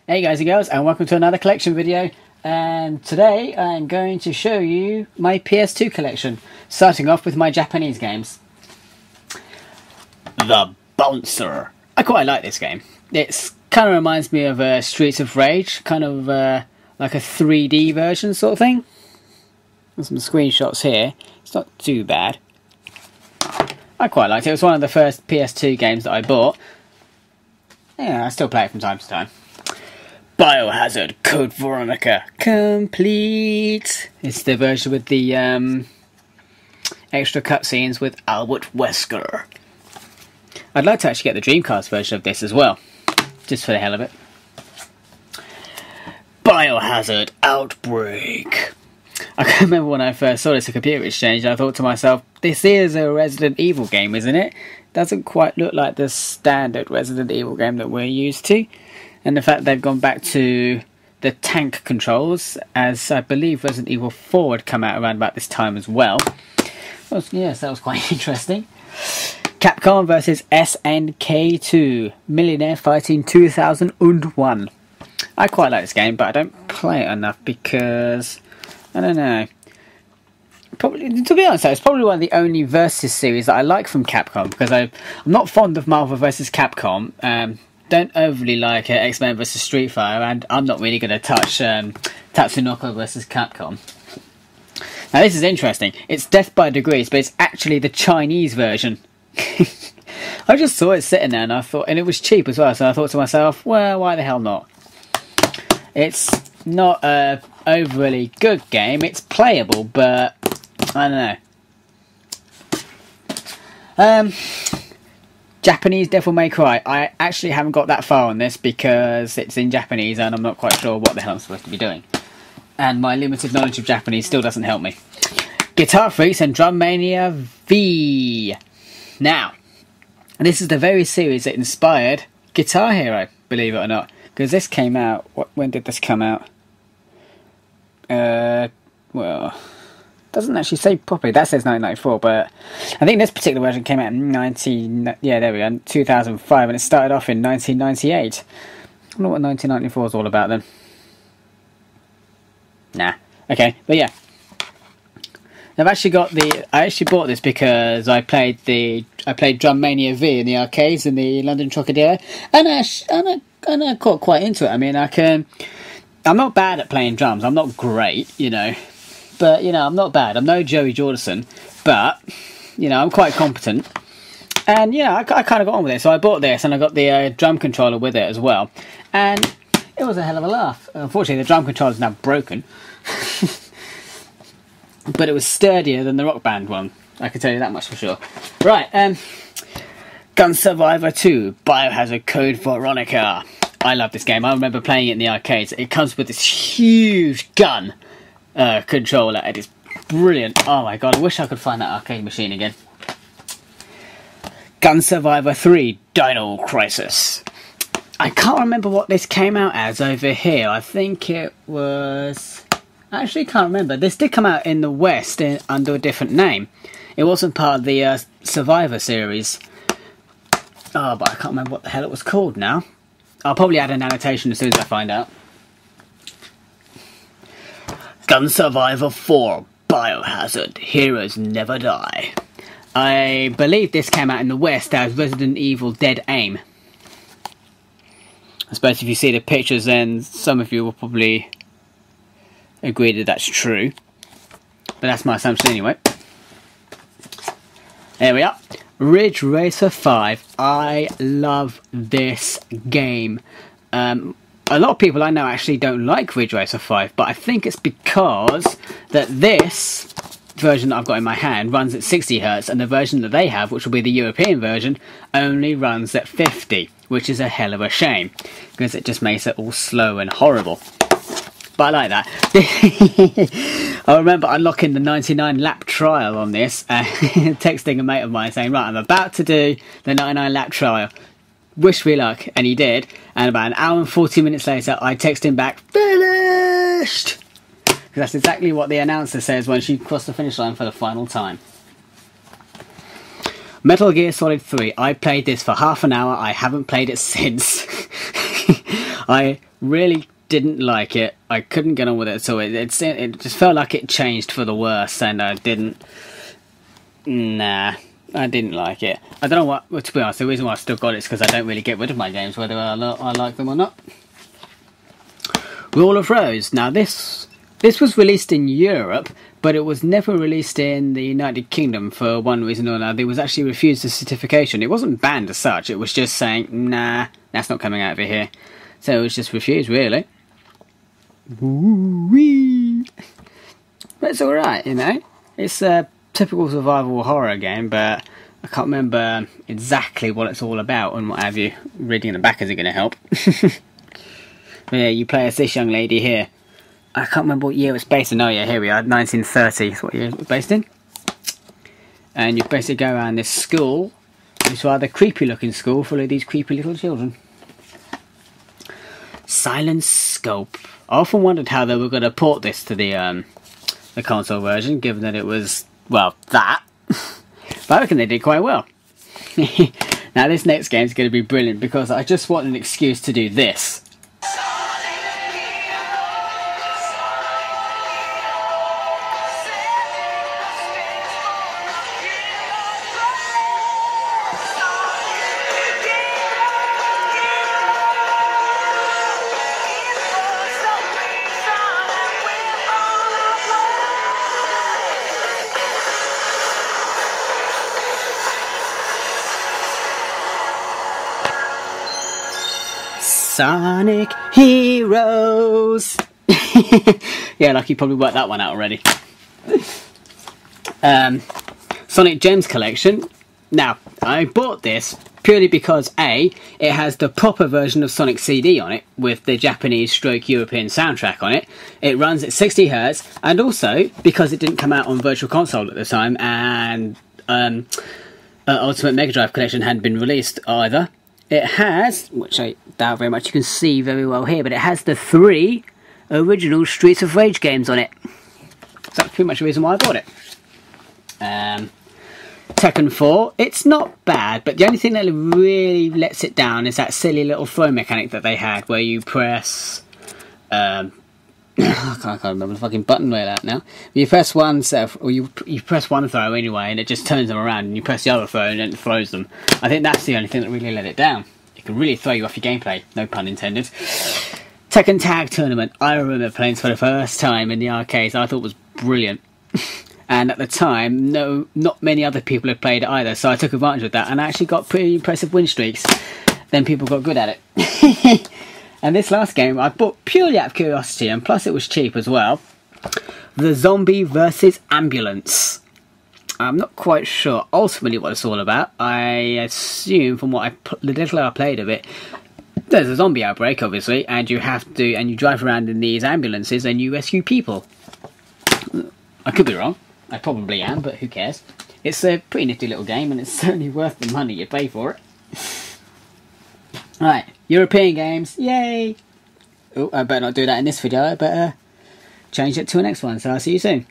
Hey guys and girls, and welcome to another collection video. And today I'm going to show you my PS2 collection, starting off with my Japanese games. The Bouncer. I quite like this game. It kind of reminds me of Streets of Rage, kind of like a 3D version sort of thing. There's some screenshots here. It's not too bad. I quite liked it. It was one of the first PS2 games that I bought. Yeah, I still play it from time to time. Biohazard Code Veronica Complete. It's the version with the extra cutscenes with Albert Wesker. I'd like to actually get the Dreamcast version of this as well, just for the hell of it. Biohazard Outbreak. I can remember when I first saw this at Computer Exchange, I thought to myself, this is a Resident Evil game, isn't it? Doesn't quite look like the standard Resident Evil game that we're used to. And the fact they've gone back to the tank controls, as I believe Resident Evil 4 had come out around about this time as well. Yes, that was quite interesting. Capcom vs SNK2, Millionaire Fighting 2001. I quite like this game, but I don't play it enough because, I don't know. Probably, to be honest, it's probably one of the only Versus series that I like from Capcom, because I'm not fond of Marvel vs Capcom. Don't overly like X-Men vs Street Fighter, and I'm not really going to touch Tatsunoko vs Capcom. Now this is interesting. It's Death by Degrees, but it's actually the Chinese version. I just saw it sitting there, and I thought, and it was cheap as well. So I thought to myself, well, why the hell not? It's not a overly good game. It's playable, but I don't know. Japanese Devil May Cry. I actually haven't got that far on this because it's in Japanese and I'm not quite sure what the hell I'm supposed to be doing. And my limited knowledge of Japanese still doesn't help me. Guitar Freaks and Drum Mania V. Now, this is the very series that inspired Guitar Hero, believe it or not. Because this came out, when did this come out? Well, doesn't actually say properly. That says 1994, but I think this particular version came out in 2005, and it started off in 1998. I wonder what 1994 is all about then. Nah. Okay, but yeah. I actually bought this because I played Drum Mania V in the arcades in the London Trocadero, and I got quite into it. I mean, I'm not bad at playing drums. I'm not great, you know. But, you know, I'm not bad. I'm no Joey Jordison, but, you know, I'm quite competent. And, yeah, I kind of got on with it. So I bought this, and I got the drum controller with it as well. And it was a hell of a laugh. Unfortunately, the drum controller is now broken. But it was sturdier than the Rock Band one. I can tell you that much for sure. Right, Gun Survivor 2, Biohazard Code Veronica. I love this game. I remember playing it in the arcades. It comes with this huge gun controller. It is brilliant. Oh my god, I wish I could find that arcade machine again. Gun Survivor 3, Dino Crisis. I can't remember what this came out as over here. I think it was... I actually can't remember. This did come out in the West under a different name. It wasn't part of the Survivor series. Oh, but I can't remember what the hell it was called now. I'll probably add an annotation as soon as I find out. Gun Survivor 4, Biohazard, Heroes Never Die. I believe this came out in the West as Resident Evil Dead Aim. I suppose if you see the pictures, then some of you will probably agree that that's true. But that's my assumption anyway. There we are. Ridge Racer 5. I love this game. A lot of people I know actually don't like Ridge Racer 5, but I think it's because that this version that I've got in my hand runs at 60 Hz, and the version that they have, which will be the European version, only runs at 50, which is a hell of a shame, because it just makes it all slow and horrible. But I like that. I remember unlocking the 99 lap trial on this, texting a mate of mine saying, right, I'm about to do the 99 lap trial. Wish me luck, and he did. And about an hour and 40 minutes later, I text him back, finished! Because that's exactly what the announcer says when she crossed the finish line for the final time. Metal Gear Solid 3. I played this for half an hour. I haven't played it since. I really didn't like it. I couldn't get on with it at all. It just felt like it changed for the worse, and I didn't like it. I don't know what, well, to be honest, the reason why I still got it is because I don't really get rid of my games, whether I like them or not. Rule of Rose. Now this was released in Europe, but it was never released in the United Kingdom for one reason or another. It was actually refused a certification. It wasn't banned as such. It was just saying, nah, that's not coming out of here. So it was just refused, really. Woo-wee. But it's alright, you know. It's a typical survival horror game, but I can't remember exactly what it's all about and what have you. Reading in the back isn't going to help. But yeah, you play as this young lady here. I can't remember what year it's based in. Oh yeah, here we are, 1930 is what year it's based in. And you basically go around this school, this rather creepy looking school full of these creepy little children. Silent Scope. I often wondered how they were going to port this to the console version, given that it was, well, that. But I reckon they did quite well. Now this next game is going to be brilliant because I just want an excuse to do this. Sonic Heroes! Yeah, like you probably worked that one out already. Sonic Gems Collection. Now, I bought this purely because A, it has the proper version of Sonic CD on it, with the Japanese stroke European soundtrack on it. It runs at 60 Hz, and also, because it didn't come out on Virtual Console at the time, and Ultimate Mega Drive Collection hadn't been released either, it has, which I doubt very much you can see very well here, but it has the 3 original Streets of Rage games on it. So that's pretty much the reason why I bought it. Tekken 4, it's not bad, but the only thing that really lets it down is that silly little throw mechanic that they had, where you press... I can't remember the fucking button way out now. You press one set, or you press one throw anyway, and it just turns them around, and you press the other throw, and it throws them. I think that's the only thing that really let it down. It can really throw you off your gameplay, no pun intended. Tekken Tag Tournament. I remember playing this for the first time in the arcades. I thought it was brilliant. And at the time, not many other people had played it either, so I took advantage of that, and I actually got pretty impressive win streaks. Then people got good at it. And this last game I bought purely out of curiosity, and plus it was cheap as well. The Zombie vs. Ambulance. I'm not quite sure ultimately what it's all about. I assume from what the little I played of it, there's a zombie outbreak obviously, and you drive around in these ambulances and you rescue people. I could be wrong. I probably am, but who cares? It's a pretty nifty little game, and it's certainly worth the money you pay for it. Right, European games, yay! Oh, I better not do that in this video, I better change it to the next one, so I'll see you soon.